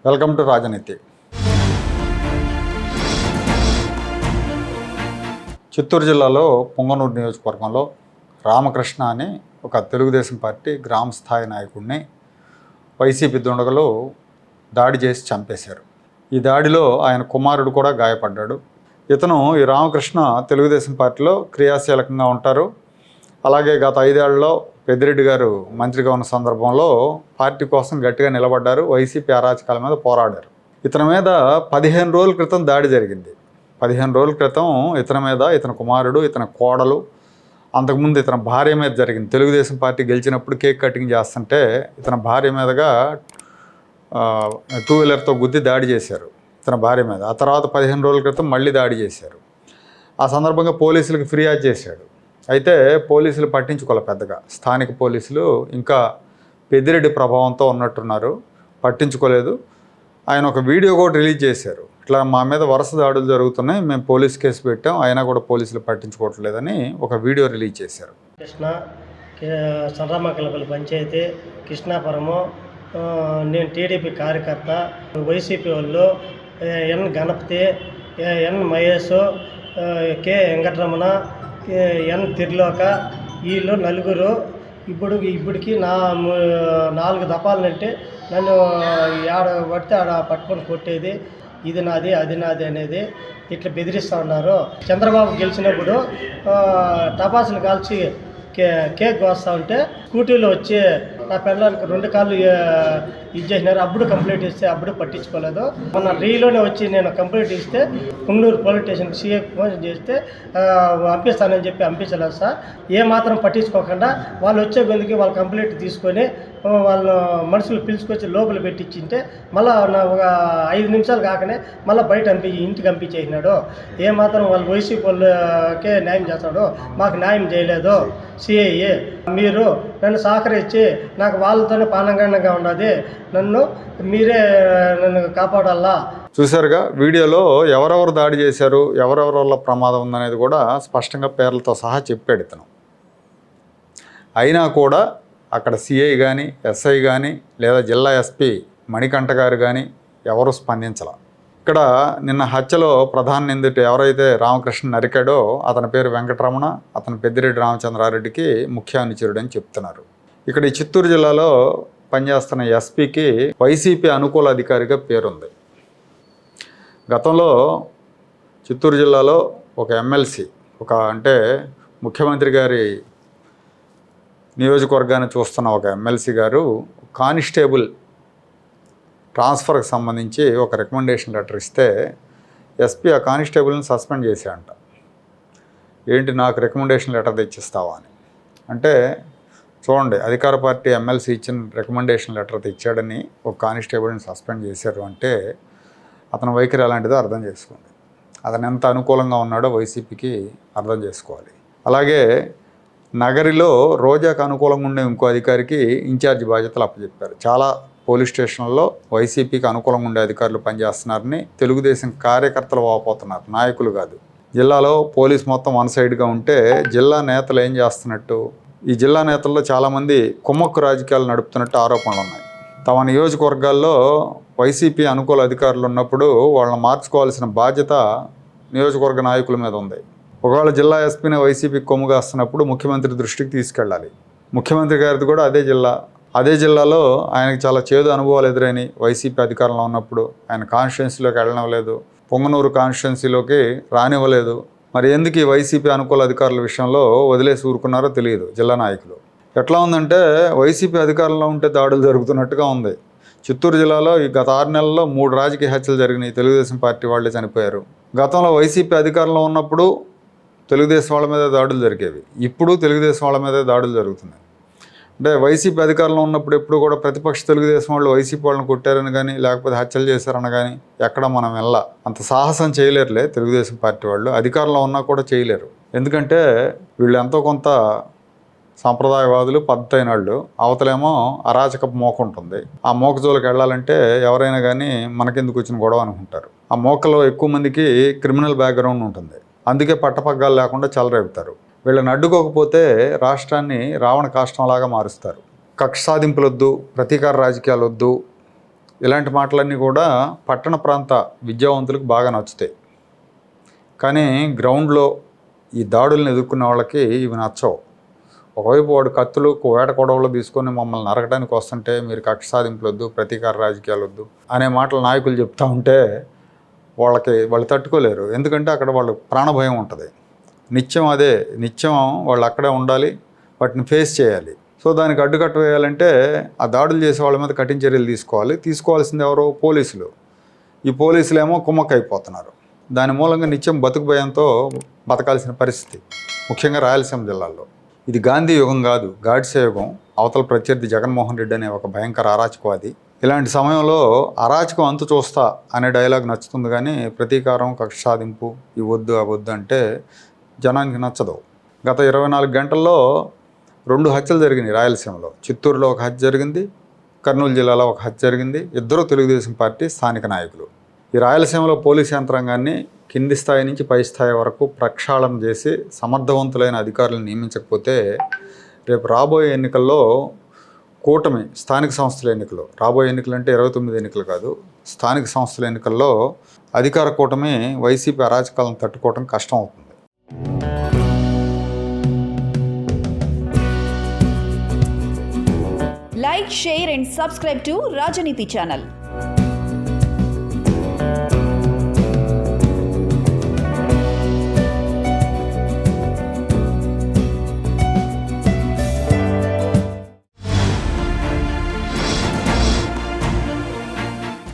Welcome to రాజనీతి. చిత్తూరు జిల్లాలో పొంగనూరు నియోజకవర్గంలో రామకృష్ణ అని ఒక తెలుగుదేశం పార్టీ గ్రామ స్థాయి నాయకుడిని వైసీపీ దుండగులు దాడి చేసి చంపేశారు. ఈ దాడిలో ఆయన కుమారుడు కూడా గాయపడ్డాడు. ఇతను ఈ రామకృష్ణ తెలుగుదేశం పార్టీలో క్రియాశీలకంగా ఉంటారు. అలాగే గత 5 ఏళ్లలో పెద్దిరెడ్డి గారు మంత్రిగా ఉన్న సందర్భంలో పార్టీ కోసం గట్టిగా నిలబడ్డారు. వైసీపీ అరాచకాల మీద పోరాడారు. ఇతని మీద 15 రోజుల క్రితం దాడి జరిగింది. 15 రోజుల క్రితం ఇతని మీద ఇతని కుమారుడు, ఇతని కోడలు, అంతకుముందు ఇతని భార్య మీద జరిగింది. తెలుగుదేశం పార్టీ గెలిచినప్పుడు కేక్ కటింగ్ చేస్తుంటే ఇతని భార్య మీదగా 2 వీలర్తో గుద్ది దాడి చేశారు ఇతని భార్య మీద. ఆ తర్వాత 15 రోజుల క్రితం మళ్ళీ దాడి చేశారు. ఆ సందర్భంగా పోలీసులకు ఫిర్యాదు చేశాడు. అయితే పోలీసులు పట్టించుకోలే పెద్దగా. స్థానిక పోలీసులు ఇంకా పెద్దిరెడ్డి ప్రభావంతో ఉన్నట్టున్నారు, పట్టించుకోలేదు. ఆయన ఒక వీడియో కూడా రిలీజ్ చేశారు. ఇట్లా మా మీద వరుస దాడులు జరుగుతున్నాయి, మేము పోలీస్ కేసు పెట్టాం, అయినా కూడా పోలీసులు పట్టించుకోవట్లేదని ఒక వీడియో రిలీజ్ చేశారు. కృష్ణ సర్రామకలపల్లి పంచాయతీ కృష్ణాపురము. నేను టీడీపీ కార్యకర్త. వైసీపీ వాళ్ళు ఎన్ గణపతి, ఎన్ మహేష్, కె వెంకటరమణ, ఎన్ తిర్లోక, వీళ్ళు నలుగురు ఇప్పటికి 4 దఫాలంటే నన్ను ఆడ పడితే ఆడ పట్టుకొని కొట్టేది, ఇది నాది అది నాది అనేది ఇట్లా బెదిరిస్తూ ఉన్నారు. చంద్రబాబు గెలిచినప్పుడు టపాసులు కాల్చి కేక్ కోస్తూ ఉంటే స్కూటీలో వచ్చి నా పిల్లలకి 2 కాళ్ళు ఇచ్చేసినారు. అప్పుడు కంప్లైంట్ ఇస్తే అప్పుడు పట్టించుకోలేదు. మొన్న రీలోనే వచ్చి నేను కంప్లైంట్ ఇస్తే పొంగనూరు పోలీస్ స్టేషన్కి సీఏ ఫోన్ చేస్తే పంపిస్తానని చెప్పి పంపించలేదు సార్. ఏమాత్రం పట్టించుకోకుండా వాళ్ళు వచ్చే గొంతుకి వాళ్ళ కంప్లైంట్ తీసుకొని వాళ్ళ మనుషులు పిలుచుకొచ్చి లోపల పెట్టించింటే మళ్ళీ ఒక 5 నిమిషాలు కాకనే మళ్ళీ బయట ఇంటికి పంపించేసినాడు. ఏమాత్రం వాళ్ళు వైసీపీ వాళ్ళకే న్యాయం చేస్తాడు, మాకు న్యాయం చేయలేదు. సిఐ మీరు నన్ను సహకరించి నాకు వాళ్ళతోనే పానంగంగా ఉన్నది, మీరే నన్ను కాపాడాలా. చూశారుగా వీడియోలో ఎవరెవరు దాడి చేశారు, ఎవరెవరి వల్ల ప్రమాదం ఉందనేది కూడా స్పష్టంగా పేర్లతో సహా చెప్పాడు ఇతను. అయినా కూడా అక్కడ సిఐ కానీ, ఎస్ఐ కానీ, లేదా జిల్లా ఎస్పీ మణికంఠ గారు కానీ ఎవరు స్పందించాల. ఇక్కడ నిన్న హత్యలో ప్రధాన నిందితుడు ఎవరైతే రామకృష్ణ నరికాడో అతని పేరు వెంకటరమణ, అతను పెద్దిరెడ్డి రామచంద్రారెడ్డికి ముఖ్య అనుచరుడు అని చెప్తున్నారు. ఇక్కడ ఈ చిత్తూరు జిల్లాలో పనిచేస్తున్న ఎస్పీకి వైసీపీ అనుకూల అధికారిగా పేరుంది. గతంలో చిత్తూరు జిల్లాలో ఒక ఎమ్మెల్సీ, అంటే ముఖ్యమంత్రి గారి నియోజకవర్గాన్ని చూస్తున్న ఒక ఎమ్మెల్సీ గారు కానిస్టేబుల్ ట్రాన్స్ఫర్కి సంబంధించి ఒక రికమెండేషన్ లెటర్ ఇస్తే ఎస్పీ ఆ కానిస్టేబుల్ని సస్పెండ్ చేశాడంట. ఏంటి నాకు రికమెండేషన్ లెటర్ తెచ్చిస్తావా అని. అంటే చూడండి, అధికార పార్టీ ఎమ్మెల్సీ ఇచ్చిన రికమెండేషన్ లెటర్ తెచ్చాడని ఒక కానిస్టేబుల్ని సస్పెండ్ చేశారు అంటే అతని వైఖరి ఎలాంటిదో అర్థం చేసుకోండి. అతను ఎంత అనుకూలంగా ఉన్నాడో వైసీపీకి అర్థం చేసుకోవాలి. అలాగే నగరిలో రోజాకు అనుకూలంగా ఉండే ఇంకో అధికారికి ఇన్ఛార్జ్ బాధ్యతలు అప్పచెప్పారు. చాలా పోలీస్ స్టేషన్లలో వైసీపీకి అనుకూలంగా ఉండే అధికారులు పనిచేస్తున్నారని తెలుగుదేశం కార్యకర్తలు వాపోతున్నారు, నాయకులు కాదు. జిల్లాలో పోలీస్ మొత్తం వన్ సైడ్గా ఉంటే జిల్లా నేతలు ఏం చేస్తున్నట్టు, ఈ జిల్లా నేతల్లో చాలామంది కుమ్మక్కు రాజకీయాలు నడుపుతున్నట్టు ఆరోపణలు ఉన్నాయి. తమ నియోజకవర్గాల్లో వైసీపీ అనుకూల అధికారులు ఉన్నప్పుడు వాళ్ళని మార్చుకోవాల్సిన బాధ్యత నియోజకవర్గ నాయకుల మీద ఉంది. ఒకవేళ జిల్లా ఎస్పీని వైసీపీకి కొమ్ము కాస్తున్నప్పుడు ముఖ్యమంత్రి దృష్టికి తీసుకెళ్ళాలి. ముఖ్యమంత్రి గారిది కూడా అదే జిల్లా. అదే జిల్లాలో ఆయనకు చాలా చేదు అనుభవాలు ఎదురైనాయి. వైసీపీ అధికారంలో ఉన్నప్పుడు ఆయన కాన్స్టిట్యున్సీలోకి వెళ్ళనివ్వలేదు, పొంగనూరు కాన్స్టిట్యున్సీలోకి రానివ్వలేదు. మరి ఎందుకు ఈ వైసీపీ అనుకూల అధికారుల విషయంలో వదిలేసి ఊరుకున్నారో తెలియదు జిల్లా నాయకులు. ఎట్లా ఉందంటే వైసీపీ అధికారంలో ఉంటే దాడులు జరుగుతున్నట్టుగా ఉంది. చిత్తూరు జిల్లాలో ఈ గత 6 నెలల్లో 3 రాజకీయ హత్యలు జరిగినాయి. తెలుగుదేశం పార్టీ వాళ్ళే చనిపోయారు. గతంలో వైసీపీ అధికారంలో ఉన్నప్పుడు తెలుగుదేశం వాళ్ళ మీద దాడులు జరిగేవి, ఇప్పుడు తెలుగుదేశం వాళ్ళ మీదే దాడులు జరుగుతున్నాయి. అంటే వైసీపీ అధికారంలో ఉన్నప్పుడు ఎప్పుడు కూడా ప్రతిపక్ష తెలుగుదేశం వాళ్ళు వైసీపీ వాళ్ళని కొట్టారని కానీ లేకపోతే హత్యలు చేశారని కానీ ఎక్కడ మనం అంత సాహసం చేయలేరులే తెలుగుదేశం పార్టీ వాళ్ళు. అధికారంలో ఉన్నా కూడా చేయలేరు. ఎందుకంటే వీళ్ళు ఎంతో కొంత సాంప్రదాయవాదులు, పద్ధతి అయిన వాళ్ళు. అవతలేమో అరాచకపు మోక ఉంటుంది. ఆ మోక జోలికి వెళ్ళాలంటే ఎవరైనా కానీ మనకెందుకు వచ్చిన గొడవ అనుకుంటారు. ఆ మోకలో ఎక్కువ మందికి క్రిమినల్ బ్యాక్గ్రౌండ్ ఉంటుంది. అందుకే పట్టపగ్గాలు లేకుండా చెలరేపుతారు. వీళ్ళని అడ్డుకోకపోతే రాష్ట్రాన్ని రావణ కాష్టంలాగా మారుస్తారు. కక్ష సాధింపులు వద్దు, ప్రతీకార రాజకీయాలు వద్దు, ఇలాంటి మాటలన్నీ కూడా పట్టణ ప్రాంత విద్యావంతులకు బాగా నచ్చుతాయి. కానీ గ్రౌండ్లో ఈ దాడులను ఎదుర్కొన్న వాళ్ళకి ఇవి నచ్చవు. ఒకవైపు వాడు కత్తులు వేట కొడవలు తీసుకొని మమ్మల్ని నరకడానికి వస్తుంటే మీరు కక్ష సాధింపులు వద్దు, ప్రతీకార రాజకీయాలు వద్దు అనే మాటలు నాయకులు చెప్తూ ఉంటే వాళ్ళు తట్టుకోలేరు. ఎందుకంటే అక్కడ వాళ్ళు ప్రాణభయం ఉంటుంది. నిత్యం వాళ్ళు అక్కడే ఉండాలి, వాటిని ఫేస్ చేయాలి. సో దానికి అడ్డుకట్ట వేయాలంటే ఆ దాడులు చేసే వాళ్ళ మీద కఠిన చర్యలు తీసుకోవాల్సింది ఎవరో పోలీసులు. ఈ పోలీసులు ఏమో కుమ్మక్కైపోతున్నారు. దాని మూలంగా నిత్యం బతుకు భయంతో బతకాల్సిన పరిస్థితి, ముఖ్యంగా రాయలసీమ జిల్లాలో. ఇది గాంధీ యుగం కాదు, గాడ్సే యుగం. అవతల ప్రత్యర్థి జగన్మోహన్ రెడ్డి అనే ఒక భయంకర అరాచకవాది. ఇలాంటి సమయంలో అరాచకం అంతు చూస్తా అనే డైలాగ్ నచ్చుతుంది, కానీ ప్రతీకారం, కక్ష సాధింపు, ఇవి వద్దు అవి వద్దు అంటే జనానికి నచ్చదు. గత 24 గంటల్లో 2 హత్యలు జరిగినాయి రాయలసీమలో. చిత్తూరులో ఒక హత్య జరిగింది, కర్నూలు జిల్లాలో ఒక హత్య జరిగింది. ఇద్దరు తెలుగుదేశం పార్టీ స్థానిక నాయకులు. ఈ రాయలసీమలో పోలీసు యంత్రాంగాన్ని కింది స్థాయి నుంచి పై స్థాయి వరకు ప్రక్షాళన చేసి సమర్థవంతులైన అధికారులను నియమించకపోతే రేపు రాబోయే ఎన్నికల్లో కూటమి స్థానిక సంస్థల ఎన్నికలు, రాబోయే ఎన్నికలు అంటే 29 ఎన్నికలు కాదు, స్థానిక సంస్థల ఎన్నికల్లో అధికార కూటమి వైసీపీ అరాచకాలను తట్టుకోవడం కష్టం అవుతుంది. Like, share and subscribe to Rajaniti channel.